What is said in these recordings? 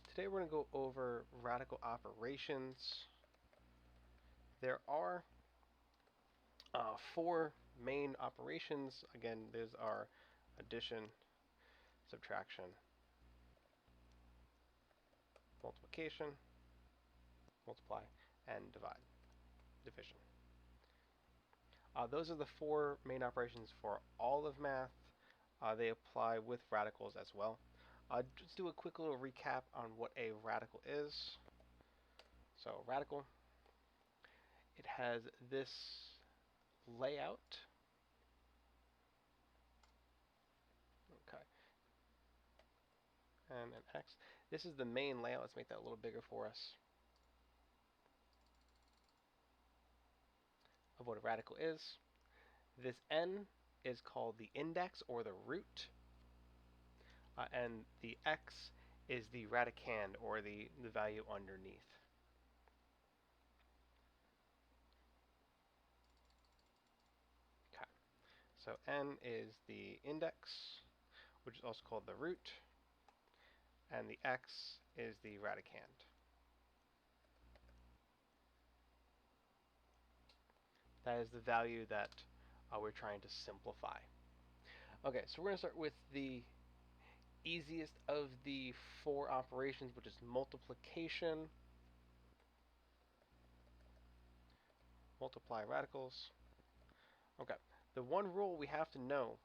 Today we're going to go over radical operations. There are four main operations. Again, these are addition, subtraction, multiplication, multiply, and division. Those are the four main operations for all of math. They apply with radicals as well. Just do a quick little recap on what a radical is. So radical, it has this layout. Okay. And an X. This is the main layout. Let's make that a little bigger for us. Of what a radical is. This n is called the index or the root. And the x is the radicand or the value underneath. Okay. So n is the index, which is also called the root, and the x is the radicand. That is the value that we're trying to simplify. Okay, so we're going to start with the easiest of the four operations, which is multiplication. Multiply radicals. Okay, the one rule we have to know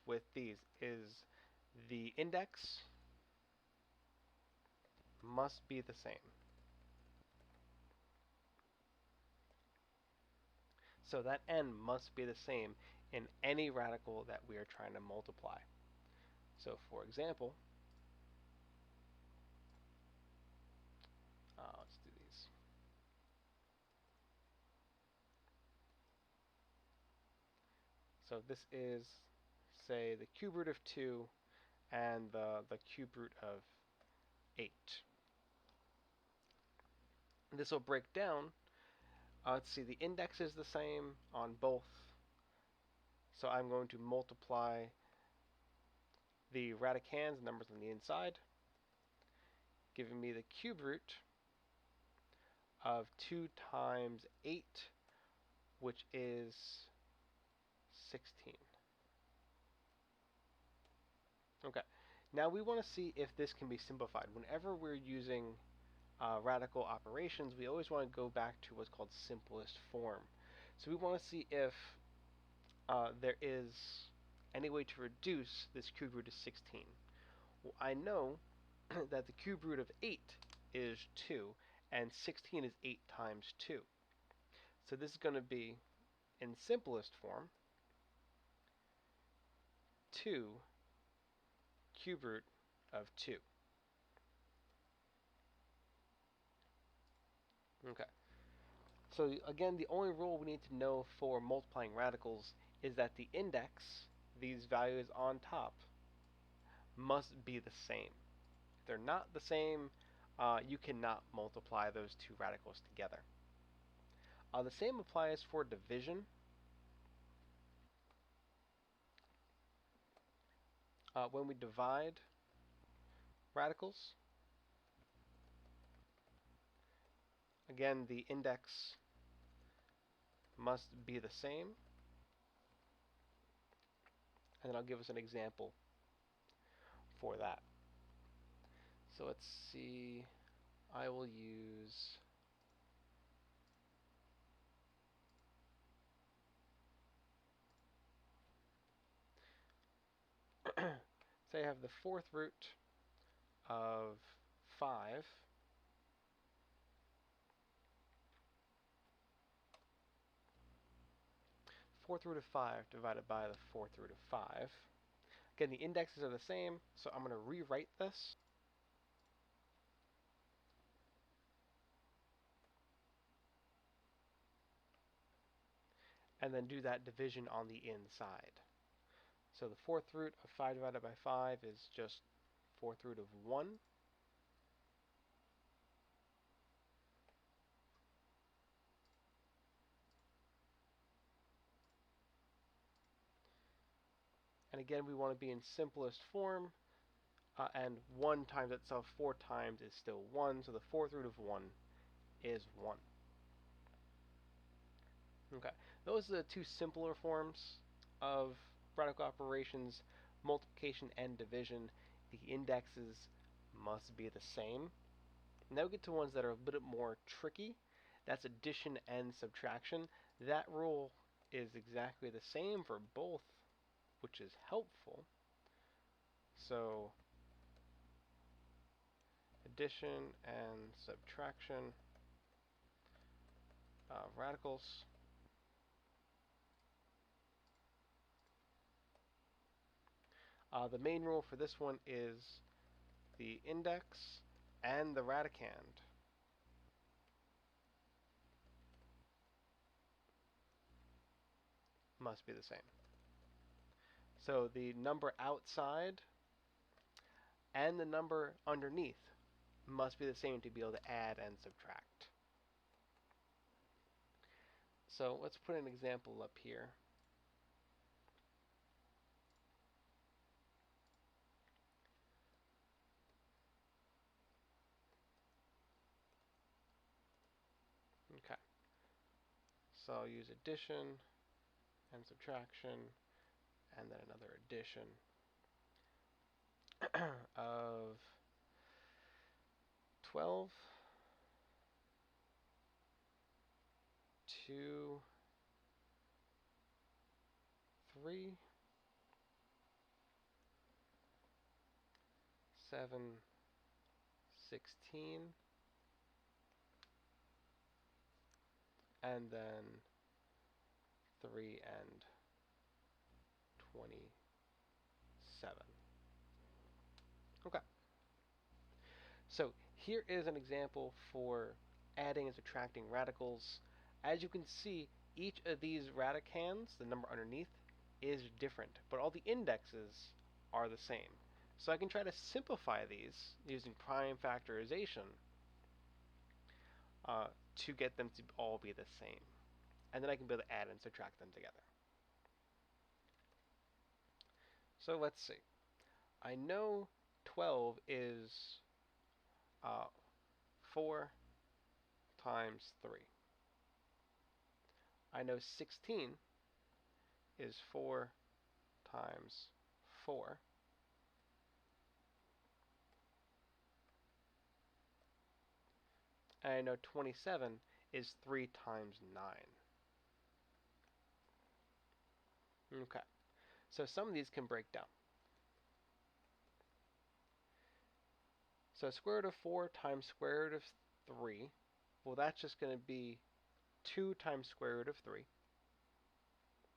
with these is the index must be the same. So that n must be the same in any radical that we are trying to multiply. So for example, let's do these. So this is, say, the cube root of 2 and the cube root of 8. This will break down. Let's see, the index is the same on both. So I'm going to multiply the radicands, numbers on the inside, giving me the cube root of 2 times 8, which is 16. Okay, now we want to see if this can be simplified. Whenever we're using radical operations, we always want to go back to what's called simplest form. So we want to see if there is any way to reduce this cube root to 16. Well, I know that the cube root of 8 is 2, and 16 is 8 times 2. So this is going to be, in simplest form, 2 cube root of 2. Okay. So again, the only rule we need to know for multiplying radicals is that the index, these values on top, must be the same. If they're not the same, you cannot multiply those two radicals together. The same applies for division. When we divide radicals, again, the index must be the same. And then I'll give us an example for that. So let's see. I will use say I have the fourth root of 5 fourth root of 5 divided by the fourth root of 5. Again, the indexes are the same, so I'm going to rewrite this. And then do that division on the inside. So the fourth root of 5 divided by 5 is just fourth root of 1. And again, we want to be in simplest form. and 1 times itself 4 times is still 1, so the fourth root of 1 is 1. Okay, those are the two simpler forms of radical operations, multiplication and division. The indexes must be the same. Now we get to ones that are a bit more tricky. That's addition and subtraction. That rule is exactly the same for both, which is helpful. So addition and subtraction radicals. The main rule for this one is the index and the radicand must be the same. So the number outside and the number underneath must be the same to be able to add and subtract. So let's put an example up here. Okay. So I'll use addition and subtraction and then another addition of 12 2 3 7 16 and then 3 and 27. Okay. So here is an example for adding and subtracting radicals. As you can see, each of these radicands, the number underneath, is different, but all the indexes are the same. So I can try to simplify these using prime factorization to get them to all be the same. And then I can be able to add and subtract them together. So let's see. I know 12 is 4 times 3. I know 16 is 4 times 4. And I know 27 is 3 times 9. Okay, so some of these can break down. So square root of 4 times square root of 3, well, that's just going to be 2 times square root of 3.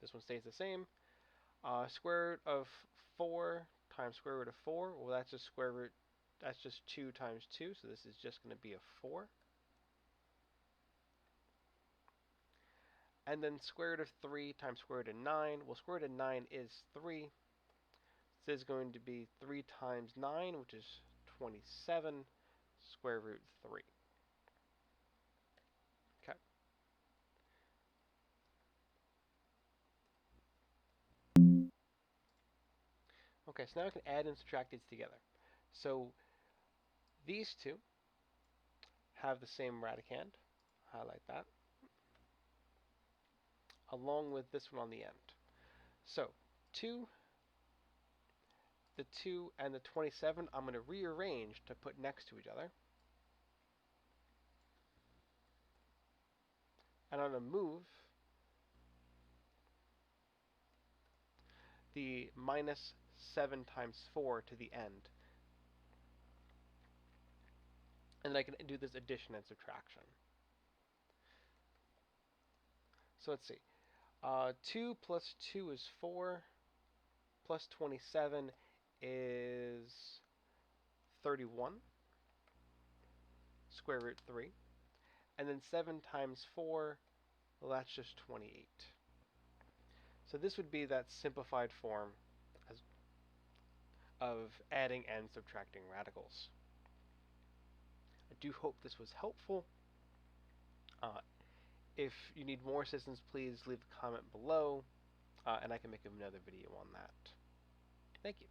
This one stays the same. Square root of 4 times square root of 4, well, that's just square root, that's just 2 times 2, so this is just going to be a 4. And then square root of 3 times square root of 9, well, square root of 9 is 3. This is going to be 3 times 9, which is 27, square root 3. Okay. Okay, so now I can add and subtract these together. So these two have the same radicand, highlight that, along with this one on the end. So the 2 and the 27, I'm going to rearrange to put next to each other. And I'm going to move the minus 7 times 4 to the end. And then I can do this addition and subtraction. So let's see. 2 plus 2 is 4, plus 27 is 31, square root 3. And then 7 times 4, well, that's just 28. So this would be that simplified form of adding and subtracting radicals. I do hope this was helpful. If you need more assistance, please leave a comment below, and I can make another video on that. Thank you.